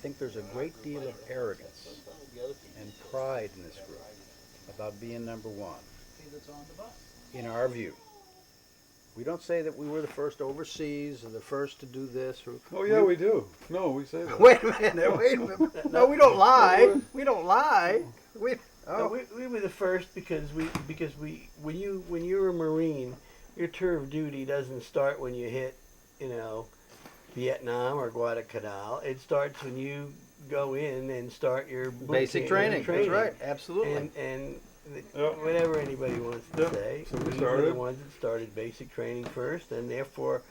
think there's a great deal of arrogance and pride in this group about being number one, in our view. We don't say that we were the first overseas or the first to do this. Or, Oh yeah, we do. No, we say that. wait a minute, wait a minute. No, we don't lie. We don't lie. We, No, oh, we were the first because we when you're a Marine, your tour of duty doesn't start when you hit, you know, Vietnam or Guadalcanal. It starts when you go in and start your boot basic camp training. That's right. Absolutely. and Yep. whatever anybody wants to Yep. say. So we were the started. ones that started basic training first, and therefore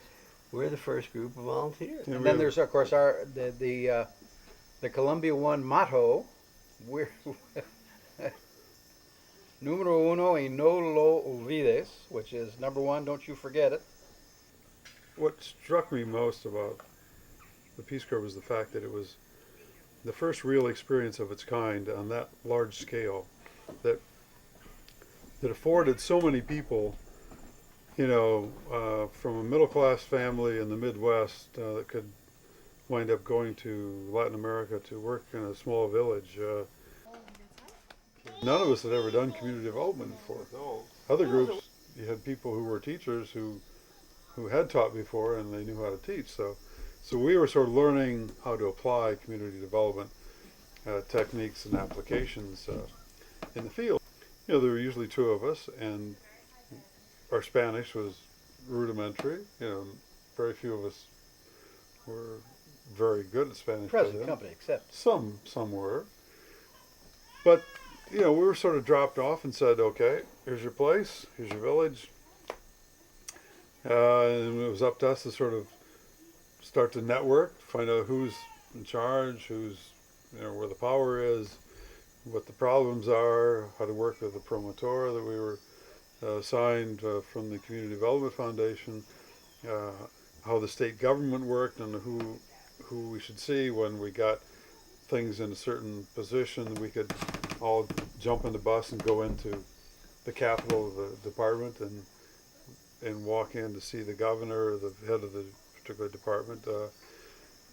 we're the first group of volunteers. Yeah, And we then have- there's of course the Colombia One motto. We're Numero uno y no lo olvides, which is number one, don't you forget it. What struck me most about the Peace Corps was the fact that it was the first real experience of its kind on that large scale that afforded so many people, from a middle class family in the Midwest that could wind up going to Latin America to work in a small village. None of us had ever done community development before. Other groups, you had people who were teachers who had taught before and they knew how to teach. So we were sort of learning how to apply community development techniques and applications in the field. There were usually two of us, and our Spanish was rudimentary. Very few of us were very good at Spanish. Present company, except Some were, but we were sort of dropped off and said, "Okay, here's your place, here's your village," and it was up to us to sort of start to network, find out who's in charge, who's where the power is, what the problems are, how to work with the promotor that we were assigned from the Community Development Foundation, how the state government worked, and who we should see when we got things in a certain position. We could all jump in the bus and go into the capital of the department and walk in to see the governor or the head of the particular department.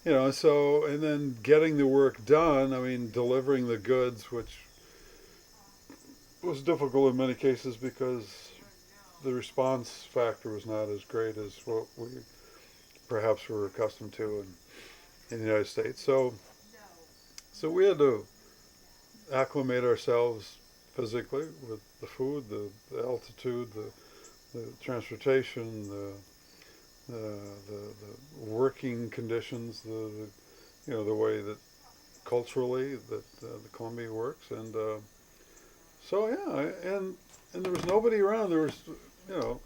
And then getting the work done. I mean, delivering the goods, which was difficult in many cases because the response factor was not as great as what we perhaps were accustomed to in the United States. So we had to acclimate ourselves physically with the food, the altitude, the transportation, the working conditions, the way that culturally that the Colombia works, and there was nobody around. There was a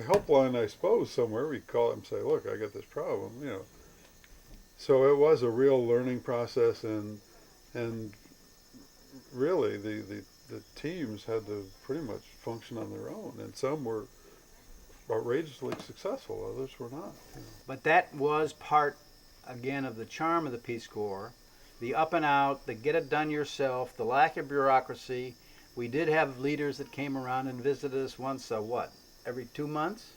helpline, I suppose, somewhere. We call it and say, "Look, I got this problem," So it was a real learning process, and really the teams had to pretty much function on their own, and some were outrageously successful, others were not. but that was part again of the charm of the Peace Corps, the up and out, the get it done yourself, the lack of bureaucracy. We did have leaders that came around and visited us once, every 2 months,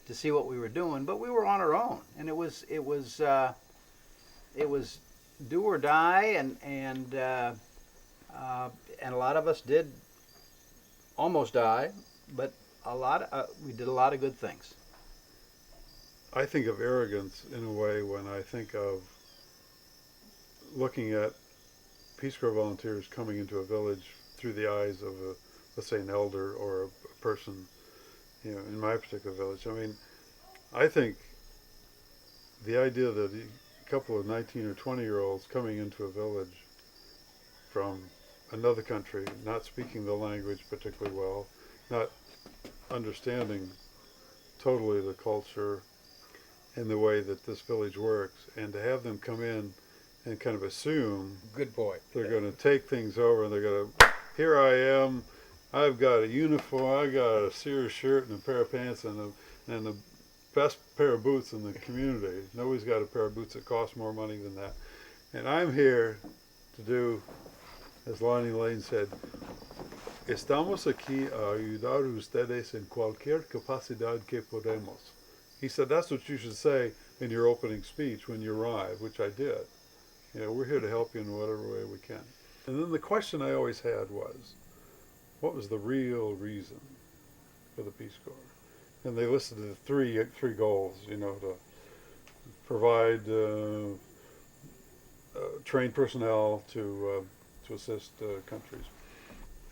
to see what we were doing. But we were on our own, and it was do or die, and a lot of us did almost die, but we did a lot of good things. I think of arrogance in a way when I think of looking at Peace Corps volunteers coming into a village through the eyes of let's say an elder or a person, in my particular village. I mean, I think the idea that a couple of 19 or 20-year-olds coming into a village from another country, not speaking the language particularly well, not understanding totally the culture and the way that this village works, and to have them come in and kind of assume Good boy. they're going to take things over, and they're going to, here I am, I've got a uniform, I got a Sears shirt and a pair of pants and the best pair of boots in the community. Nobody's got a pair of boots that cost more money than that. And I'm here to do, as Lonnie Lane said, "Estamos aquí a ayudar ustedes en cualquier capacidad que podemos." He said that's what you should say in your opening speech when you arrive, which I did. We're here to help you in whatever way we can. And then the question I always had was, what was the real reason for the Peace Corps? And they listed the three goals, to provide trained personnel to assist countries,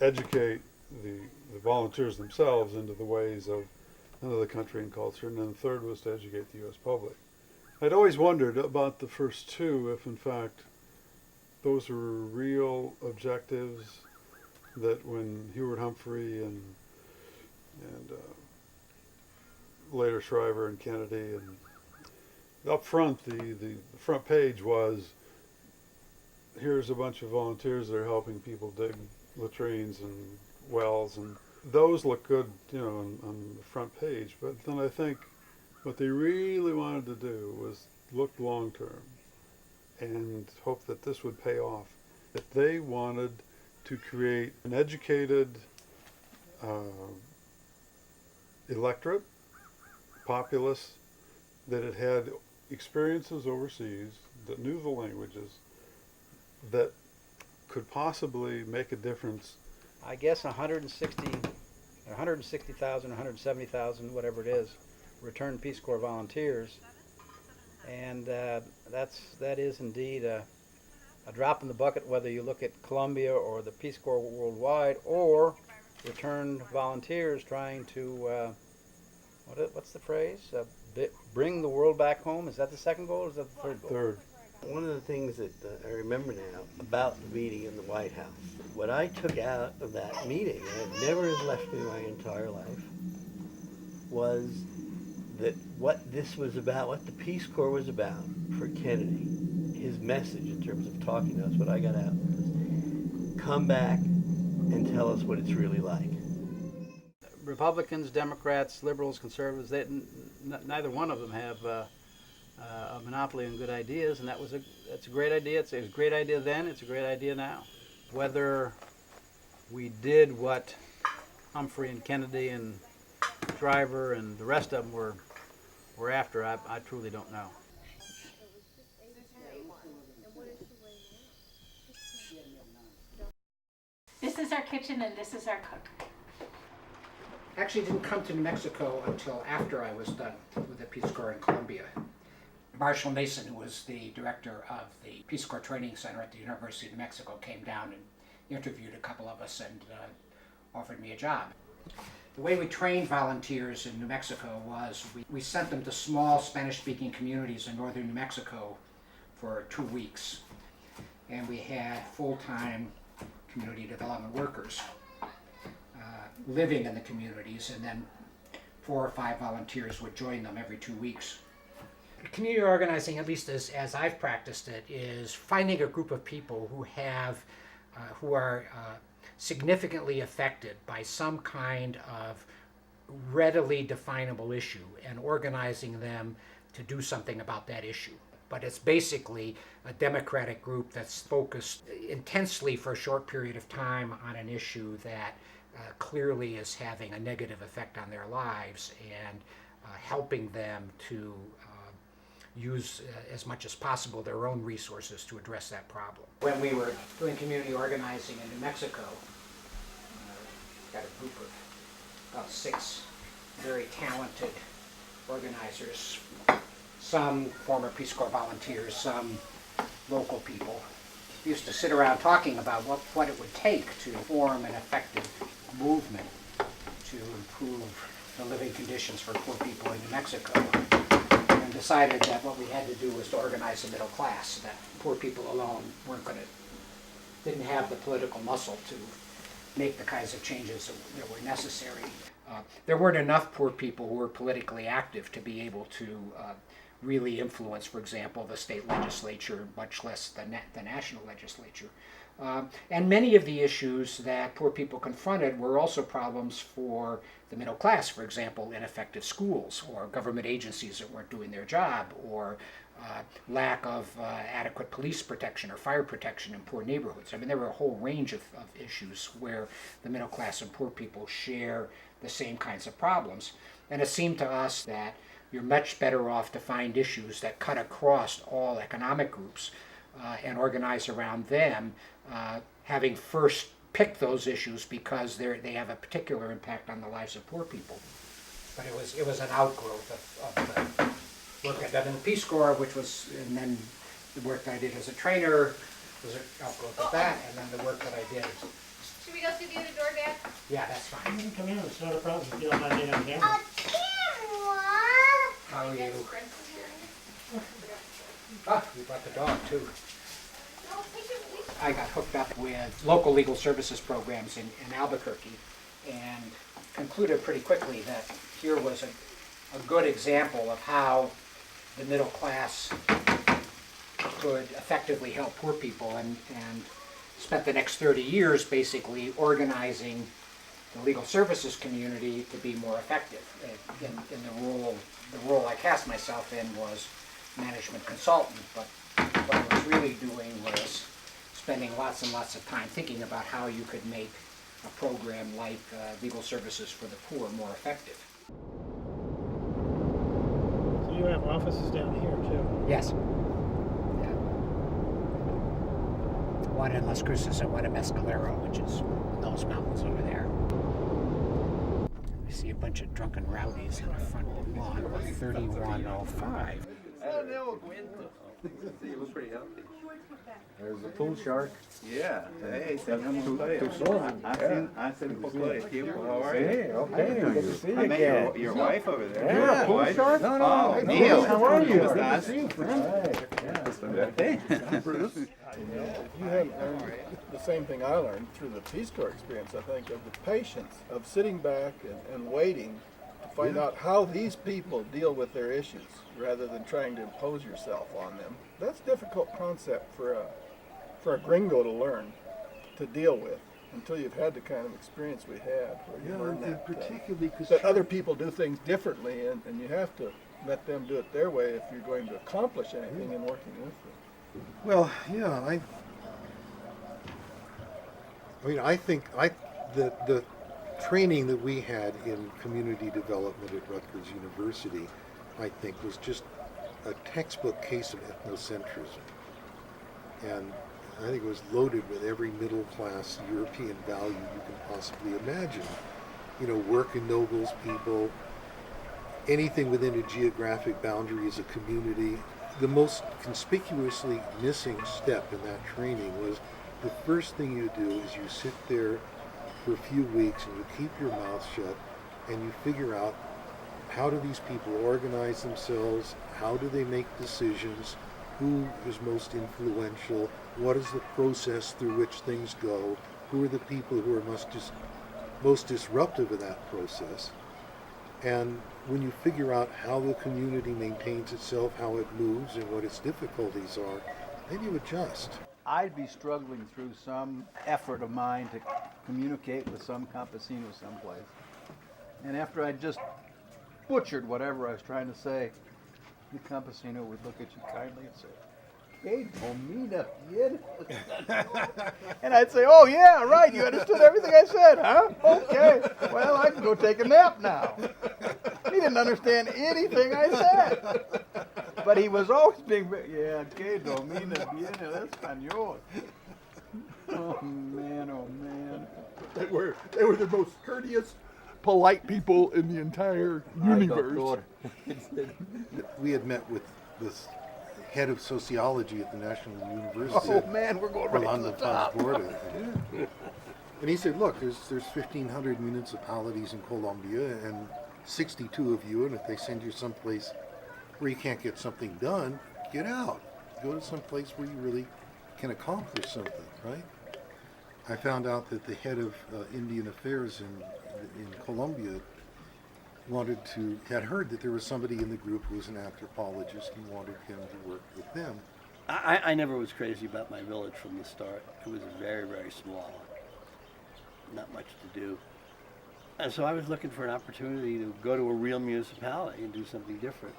educate the volunteers themselves into the ways of another country and culture, and then the third was to educate the U.S. public. I'd always wondered about the first two, if in fact those were real objectives, that when Hubert Humphrey and later Shriver and Kennedy, and up front, the front page was, here's a bunch of volunteers that are helping people dig latrines and wells, and those look good, on the front page. But then I think what they really wanted to do was look long term and hope that this would pay off. That they wanted to create an educated electorate, populace, that had experiences overseas, that knew the languages, that could possibly make a difference. I guess 160,000, 170,000, whatever it is, returned Peace Corps volunteers, and that is indeed a drop in the bucket, whether you look at Colombia or the Peace Corps worldwide, or returned volunteers trying to what's the phrase? Bring the world back home. Is that the second goal, or is that the third goal? Third. One of the things that I remember now about the meeting in the White House, what I took out of that meeting, and it never has left me my entire life, was that what this was about, what the Peace Corps was about for Kennedy, his message in terms of talking to us, what I got out was, come back and tell us what it's really like. Republicans, Democrats, liberals, conservatives, neither one of them have a monopoly on good ideas, and that's a great idea. It's a great idea then, it's a great idea now. Whether we did what Humphrey and Kennedy and Shriver and the rest of them were after, I truly don't know. This is our kitchen and this is our cook. Actually didn't come to New Mexico until after I was done with the Peace Corps in Colombia. Marshall Mason, who was the director of the Peace Corps Training Center at the University of New Mexico, came down and interviewed a couple of us and offered me a job. The way we trained volunteers in New Mexico was we sent them to small Spanish-speaking communities in northern New Mexico for 2 weeks. And we had full-time community development workers living in the communities, and then 4 or 5 volunteers would join them every 2 weeks. Community organizing, at least as I've practiced it, is finding a group of people who are significantly affected by some kind of readily definable issue and organizing them to do something about that issue. But it's basically a democratic group that's focused intensely for a short period of time on an issue that clearly is having a negative effect on their lives, and helping them to use as much as possible their own resources to address that problem. When we were doing community organizing in New Mexico, got a group of about 6 very talented organizers, some former Peace Corps volunteers, some local people. We used to sit around talking about what it would take to form an effective movement to improve the living conditions for poor people in New Mexico, and decided that what we had to do was to organize the middle class, that poor people alone didn't have the political muscle to make the kinds of changes that were necessary. There weren't enough poor people who were politically active to be able to really influence, for example, the state legislature, much less the national legislature. And many of the issues that poor people confronted were also problems for the middle class, for example, ineffective schools, or government agencies that weren't doing their job, or lack of adequate police protection or fire protection in poor neighborhoods. I mean, there were a whole range of issues where the middle class and poor people share the same kinds of problems. And it seemed to us that you're much better off to find issues that cut across all economic groups and organize around them, having first picked those issues because they have a particular impact on the lives of poor people. But it was an outgrowth of the work I'd done in the Peace Corps, which was, and then the work I did as a trainer was an outgrowth of that, and then the work that I did. Should we go through the other door, Dad? Yeah, that's fine. You can come in, it's not a problem if you don't mind being on camera. How are you? Ah, you brought the dog too. I got hooked up with local legal services programs in Albuquerque and concluded pretty quickly that here was a good example of how the middle class could effectively help poor people, and spent the next 30 years basically organizing the legal services community to be more effective. The role I cast myself in was management consultant, but what I was really doing was spending lots and lots of time thinking about how you could make a program like legal services for the poor more effective. So you have offices down here too? Yes. Yeah. One in Las Cruces and one in Mescalero, which is in those mountains over there. We see a bunch of drunken rowdies in the front lawn of 3105. He was pretty healthy. There's a pool shark. Yeah. Hey, I seen him play. How are you? Hey, okay, good to see you I met again. your wife over there. You're a pool shark? No, Oh, no. hey, Neil. how are you? ¿Cómo Good to estás? see you, friend. Hey. You had learned the same thing I learned through the Peace Corps experience, I think, of the patience of sitting back and waiting to find out how these people deal with their issues rather than trying to impose yourself on them. That's a difficult concept for a gringo to learn to deal with until you've had the kind of experience we had where you learn that, particularly because that other people do things differently, and you have to let them do it their way if you're going to accomplish anything in working with them. well, yeah, I think the training that we had in community development at Rutgers University, I think, was just a textbook case of ethnocentrism. And I think it was loaded with every middle class European value you can possibly imagine. You know, working nobles people, anything within a geographic boundary is a community. The most conspicuously missing step in that training was the first thing you do is you sit there for a few weeks and you keep your mouth shut and you figure out, how do these people organize themselves? How do they make decisions? Who is most influential? What is the process through which things go? Who are the people who are most disruptive of that process? And when you figure out how the community maintains itself, how it moves, and what its difficulties are, then you adjust. I'd be struggling through some effort of mine to communicate with some campesino someplace. And after I'd just butchered whatever I was trying to say, the campesino would look at you kindly and say, "Hey, comida bien." And I'd say, "Oh yeah, right, you understood everything I said, huh? Okay, well, I can go take a nap now." He didn't understand anything I said. But he was always being, "Yeah, que domina bien el español." Oh man. They were the most courteous, polite people in the entire universe. We had met with this head of sociology at the National University. Oh man, we're going right to the top. And he said, look, there's 1,500 municipalities in Colombia and 62 of you, and if they send you someplace where you can't get something done, get out. Go to some place where you really can accomplish something, right? I found out that the head of Indian Affairs in Colombia had heard that there was somebody in the group who was an anthropologist and wanted him to work with them. I never was crazy about my village from the start. It was very, very small. Not much to do. And so I was looking for an opportunity to go to a real municipality and do something different.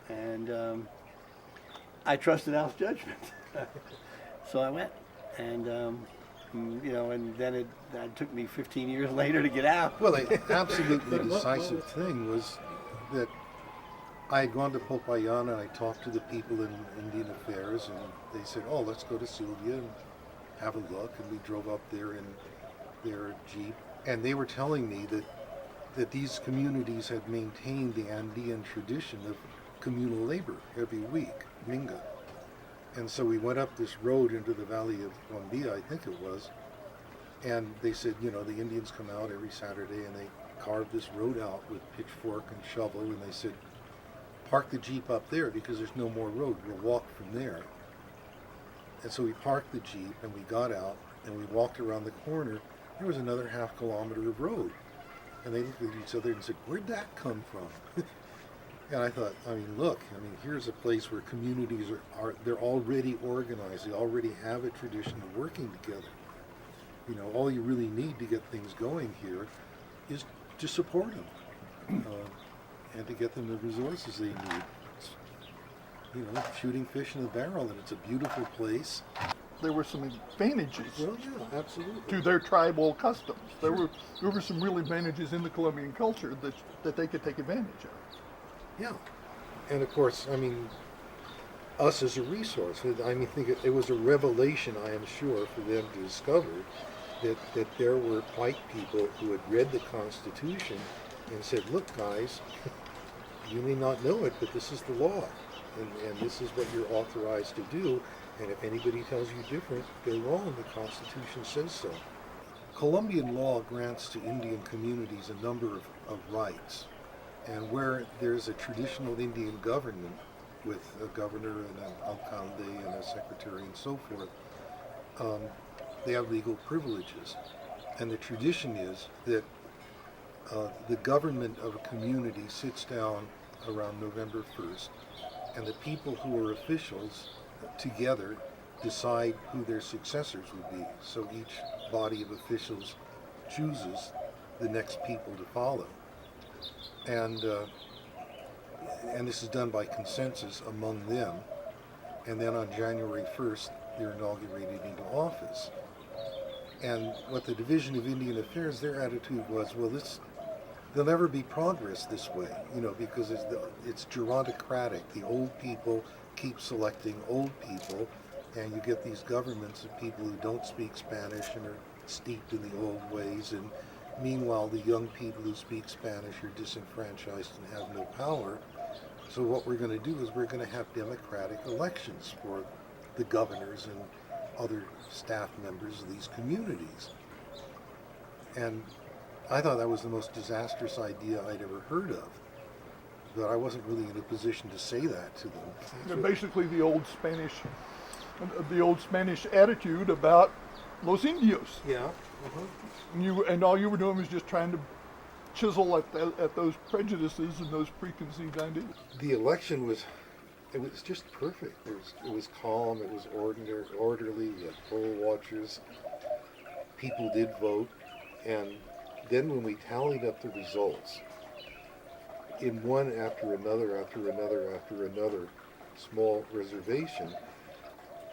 And I trusted Al's judgment. So I went. And, and then it took me 15 years later to get out. Well, the absolutely decisive thing was that I had gone to Popayan and I talked to the people in Indian Affairs, and they said, "Oh, let's go to Sylvia and have a look." And we drove up there in their Jeep, and they were telling me that these communities had maintained the Andean tradition of communal labor every week, Minga. And so we went up this road into the valley of Colombia, I think it was, and they said, you know, the Indians come out every Saturday and they carve this road out with pitchfork and shovel, and they said, park the Jeep up there because there's no more road, we'll walk from there. And so we parked the Jeep and we got out and we walked around the corner. There was another half kilometer of road. And they looked at each other and said, "Where'd that come from?" And I thought, look, here's a place where communities they're already organized. They already have a tradition of working together. You know, all you really need to get things going here is to support them and to get them the resources they need. It's, you know, shooting fish in a barrel, and it's a beautiful place. There were some advantages Well, yeah, absolutely. to their tribal customs. There were some real advantages in the Colombian culture that they could take advantage of. Yeah, and of course, us as a resource. Think it was a revelation, I am sure, for them to discover that there were white people who had read the Constitution and said, "Look, guys, you may not know it, but this is the law, and this is what you're authorized to do. And if anybody tells you different, they're wrong. The Constitution says so." Colombian law grants to Indian communities a number of rights. And where there's a traditional Indian government with a governor and an alcalde and a secretary and so forth, they have legal privileges. And the tradition is that the government of a community sits down around November 1st, and the people who are officials together decide who their successors would be. So each body of officials chooses the next people to follow. And this is done by consensus among them. And then on January 1st, they're inaugurated into office. And what the Division of Indian Affairs, their attitude was, well, there'll never be progress this way, you know, because it's gerontocratic. The old people keep selecting old people, and you get these governments of people who don't speak Spanish and are steeped in the old ways, and meanwhile the young people who speak Spanish are disenfranchised and have no power. So what we're going to do is we're going to have democratic elections for the governors and other staff members of these communities. And I thought that was the most disastrous idea I'd ever heard of. But I wasn't really in a position to say that to them. They're basically the old Spanish attitude about los indios. Yeah. And all you were doing was just trying to chisel at those prejudices and those preconceived ideas. The election was just perfect. It was calm. It was orderly. We had poll watchers. People did vote, and then when we tallied up the results, in one after another small reservation,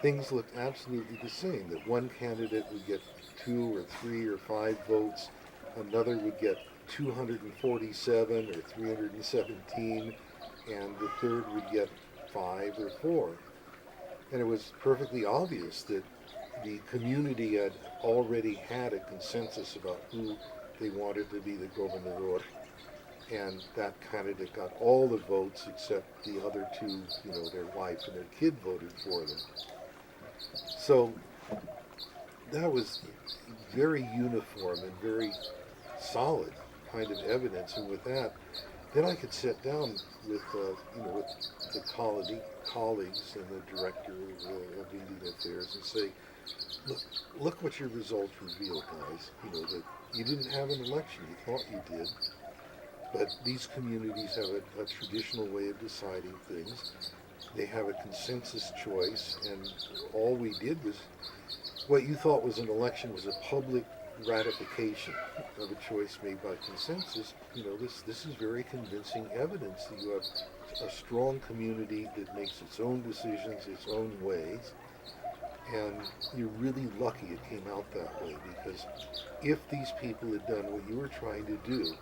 things looked absolutely the same. That one candidate would get 2 or 3 or 5 votes, another would get 247 or 317, and the third would get 5 or 4. And it was perfectly obvious that the community had already had a consensus about who they wanted to be the gobernador, and that candidate got all the votes except the other 2, you know, their wife and their kid voted for them. So that was very uniform and very solid kind of evidence, and with that, then I could sit down with with the colleagues and the director of Indian Affairs and say, look what your results reveal, guys. You know, that you didn't have an election, you thought you did, but these communities have a traditional way of deciding things. They have a consensus choice, and all we did was, what you thought was an election was a public ratification of a choice made by consensus. You know, this is very convincing evidence that you have a strong community that makes its own decisions, its own ways, and you're really lucky it came out that way, because if these people had done what you were trying to do,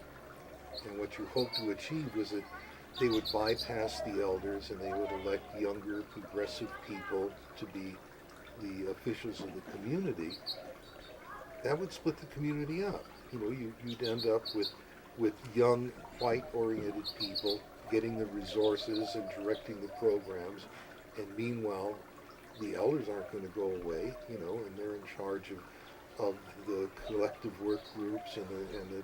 and what you hoped to achieve was that they would bypass the elders and they would elect younger, progressive people to be the officials of the community, that would split the community up. You know, you'd end up with young, white-oriented people getting the resources and directing the programs, and meanwhile, the elders aren't going to go away, you know, and they're in charge of the collective work groups and the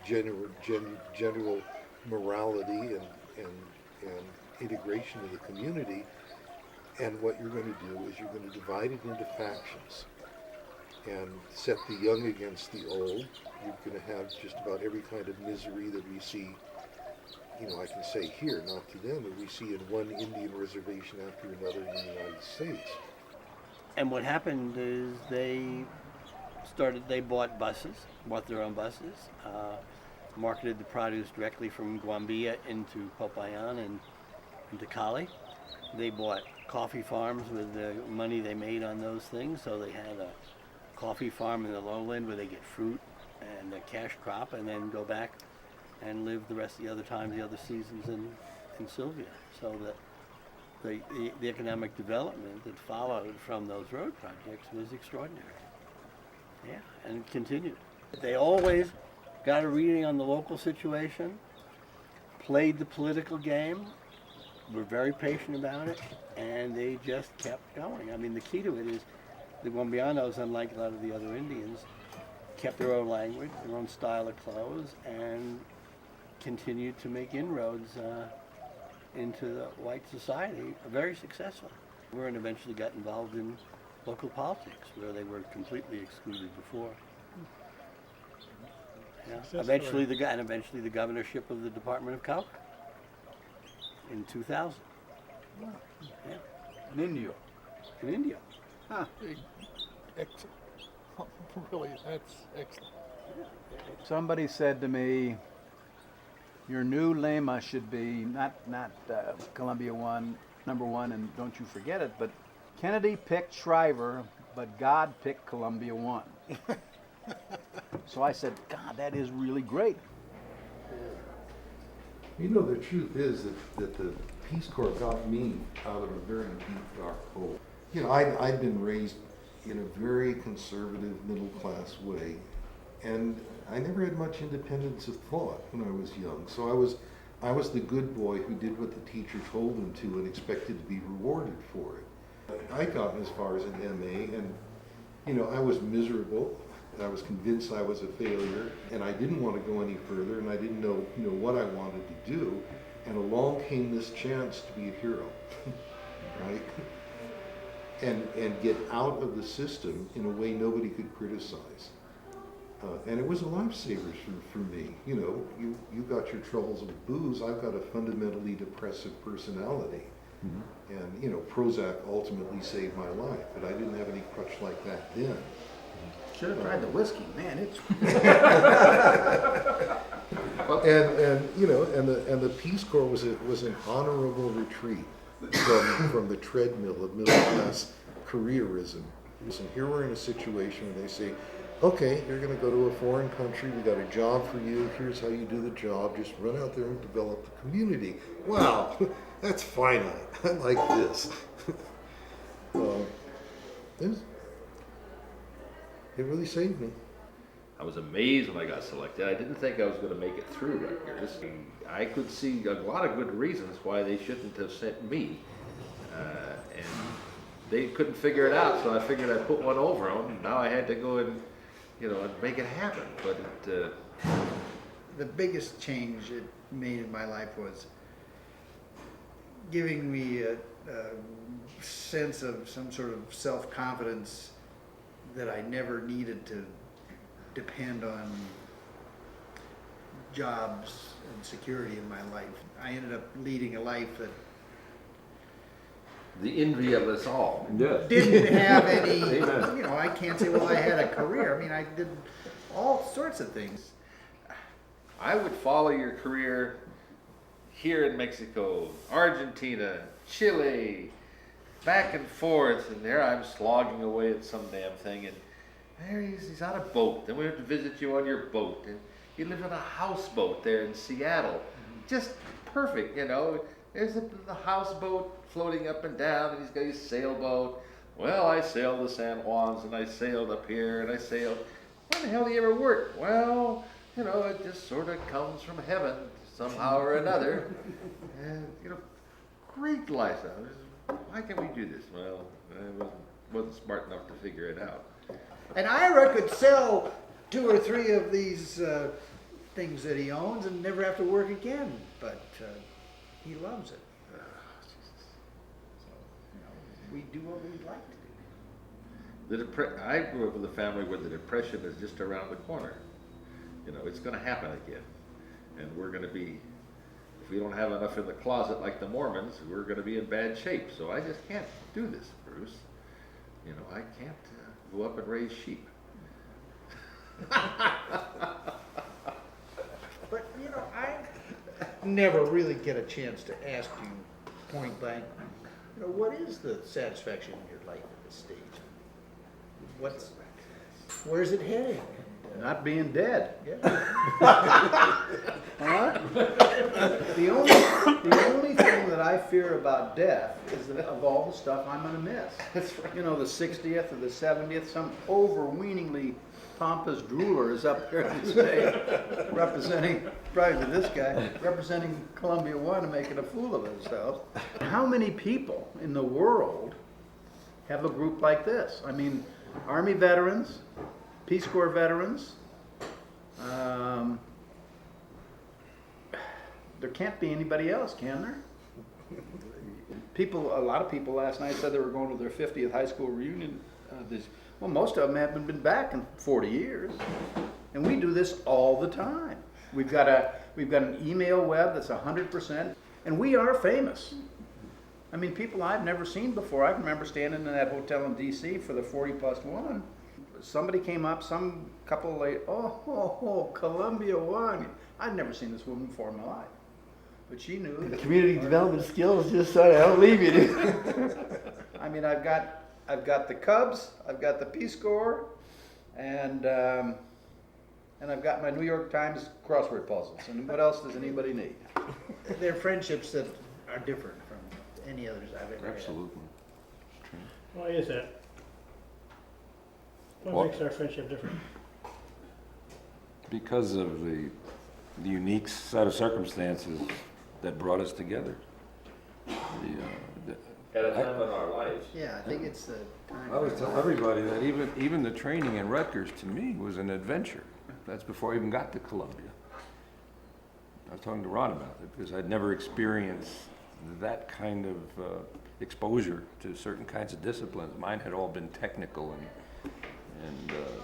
general morality and integration of the community. And what you're going to do is you're going to divide it into factions and set the young against the old. You're going to have just about every kind of misery that we see, you know, I can say here, not to them, but we see in one Indian reservation after another in the United States. And what happened is they bought their own buses, marketed the produce directly from Colombia into Popayan and into Cali. They bought coffee farms with the money they made on those things, so they had a coffee farm in the lowland where they get fruit and a cash crop, and then go back and live the rest of the other times, the other seasons in Sylvia. So that the economic development that followed from those road projects was extraordinary. Yeah, and it continued. They always got a reading on the local situation, played the political game, were very patient about it, and they just kept going. I mean, the key to it is the Colombianos, unlike a lot of the other Indians, kept their own language, their own style of clothes, and continued to make inroads into the white society, very successful. And eventually got involved in local politics, where they were completely excluded before. Yeah. Eventually the governorship of the Department of Color in 2000. Wow. Yeah. In India. In India. Huh. Excellent. Really, that's excellent. Somebody said to me, your new lema should be not Colombia One, #1, and don't you forget it, but Kennedy picked Shriver, but God picked Colombia One. So I said, God, that is really great. You know, the truth is that the Peace Corps got me out of a very deep, dark hole. You know, I'd been raised in a very conservative, middle-class way, and I never had much independence of thought when I was young. So I was the good boy who did what the teacher told him to and expected to be rewarded for it. I'd gotten as far as an MA, and you know, I was miserable. I was convinced I was a failure, and I didn't want to go any further, and I didn't know, you know, what I wanted to do. And along came this chance to be a hero, right? And get out of the system in a way nobody could criticize. And it was a lifesaver for me. You know, you got your troubles with booze. I've got a fundamentally depressive personality. Mm-hmm. And, you know, Prozac ultimately saved my life, but I didn't have any crutch like that then. Should have tried the whiskey, man. It's and you know, and the Peace Corps was an honorable retreat from the treadmill of middle class careerism. And here we're in a situation where they say, okay, you're going to go to a foreign country. We got a job for you. Here's how you do the job. Just run out there and develop the community. Wow, that's finite. I like this. It really saved me. I was amazed when I got selected. I didn't think I was going to make it through Rutgers. I could see a lot of good reasons why they shouldn't have sent me. And they couldn't figure it out, so I figured I'd put one over them. And now I had to go and, you know, and make it happen. But the biggest change it made in my life was giving me a sense of some sort of self-confidence that I never needed to depend on jobs and security in my life. I ended up leading a life that the envy of us all. didn't have any, you know, I can't say, well, I had a career. I mean, I did all sorts of things. I would follow your career here in Mexico, Argentina, Chile, back and forth, and there I'm slogging away at some damn thing, and there he's on a boat. Then we have to visit you on your boat, and you live on a houseboat there in Seattle. Just perfect, you know. There's the houseboat floating up and down, and he's got his sailboat. Well, I sailed the San Juans, and I sailed up here, and I sailed. When the hell do you ever work? Well, you know, it just sort of comes from heaven somehow or another. And, you know, great lifestyle. Why can't we do this? Well, I wasn't smart enough to figure it out. And Ira could sell 2 or 3 of these things that he owns and never have to work again, but he loves it. So, you know, we do what we'd like to do. I grew up with a family where the Depression is just around the corner. You know, it's going to happen again. And we're going to be, if we don't have enough in the closet like the Mormons, we're going to be in bad shape. So I just can't do this, Bruce. You know, I can't go up and raise sheep. But, you know, I never really get a chance to ask you point blank, you know, what is the satisfaction in your life at this stage? Where's it heading? Not being dead. Yeah. Huh? The only thing that I fear about death is that of all the stuff I'm going to miss. That's right. You know, the 60th or the 70th, some overweeningly pompous drooler is up there on the stage representing, probably to this guy, representing Colombia One and making a fool of himself. How many people in the world have a group like this? I mean, Army veterans, Peace Corps veterans. There can't be anybody else, can there? A lot of people last night said they were going to their 50th high school reunion. Well, most of them haven't been back in 40 years, and we do this all the time. We've got an email web that's 100%, and we are famous. I mean, people I've never seen before. I remember standing in that hotel in D.C. for the 40+1. Somebody came up, some couple late, oh, Colombia One. I'd never seen this woman before in my life. But she knew. The community development skills just sort of don't leave you, dude. I mean, I've got the Cubs, I've got the Peace Corps, and I've got my New York Times crossword puzzles. And what else does anybody need? They're friendships that are different from any others I've ever had. Absolutely. Why is that? What makes our friendship different? Because of the unique set of circumstances that brought us together. At a time in our lives. Yeah, I think it's the time. I always tell everybody that even the training in Rutgers to me was an adventure. That's before I even got to Columbia. I was talking to Ron about it because I'd never experienced that kind of exposure to certain kinds of disciplines. Mine had all been technical and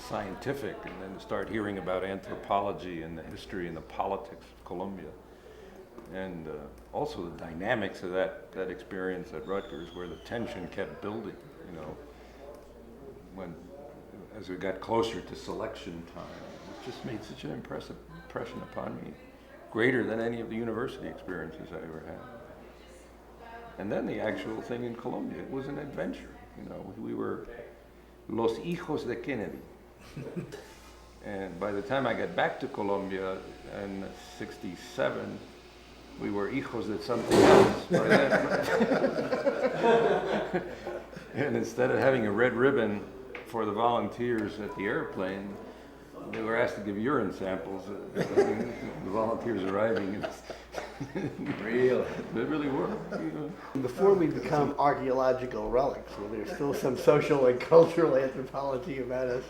scientific, and then to start hearing about anthropology and the history and the politics of Colombia. And also the dynamics of that experience at Rutgers, where the tension kept building, you know, as we got closer to selection time. It just made such an impressive impression upon me, greater than any of the university experiences I ever had. And then the actual thing in Colombia, it was an adventure. You know, we were los hijos de Kennedy. And by the time I got back to Colombia in '67, we were hijos de something else by then. And instead of having a red ribbon for the volunteers at the airplane, they were asked to give urine samples. The volunteers arriving. Real. They really were. You know. Before we become archaeological relics, where there's still some social and cultural anthropology about us,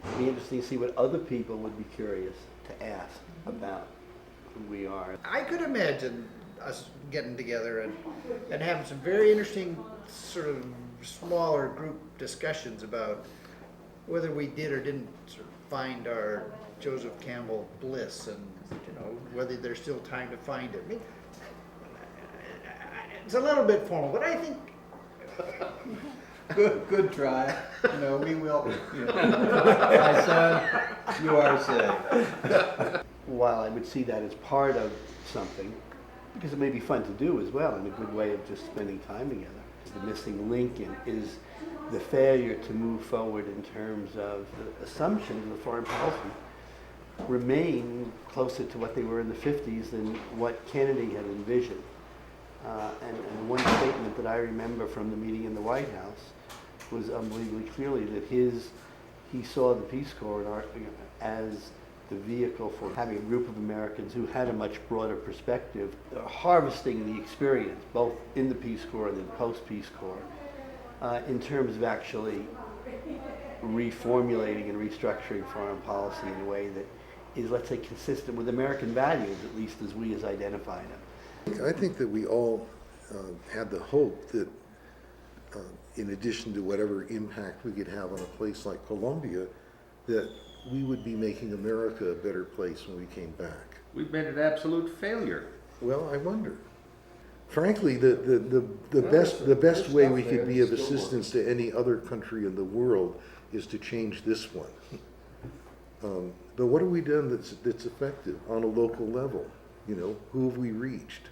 it'd be interesting to see what other people would be curious to ask about who we are. I could imagine us getting together and having some very interesting sort of smaller group discussions about whether we did or didn't sort of find our Joseph Campbell bliss, and you know whether there's still time to find it. I mean, it's a little bit formal, but I think Good try. You know, we will. You know, my son, you are safe. While I would see that as part of something, because it may be fun to do as well, and a good way of just spending time together. The missing link is the failure to move forward in terms of the assumptions of the foreign policy remain closer to what they were in the 50s than what Kennedy had envisioned. And one statement that I remember from the meeting in the White House was unbelievably clearly that he saw the Peace Corps as the vehicle for having a group of Americans who had a much broader perspective, harvesting the experience, both in the Peace Corps and in post-Peace Corps, in terms of actually reformulating and restructuring foreign policy in a way that is, let's say, consistent with American values, at least as we as identify them. I think that we all had the hope that in addition to whatever impact we could have on a place like Colombia, that we would be making America a better place when we came back. We've been an absolute failure. Well, I wonder. Frankly, the best way we could be of assistance to any other country in the world is to change this one. But what have we done that's effective on a local level? You know, who have we reached?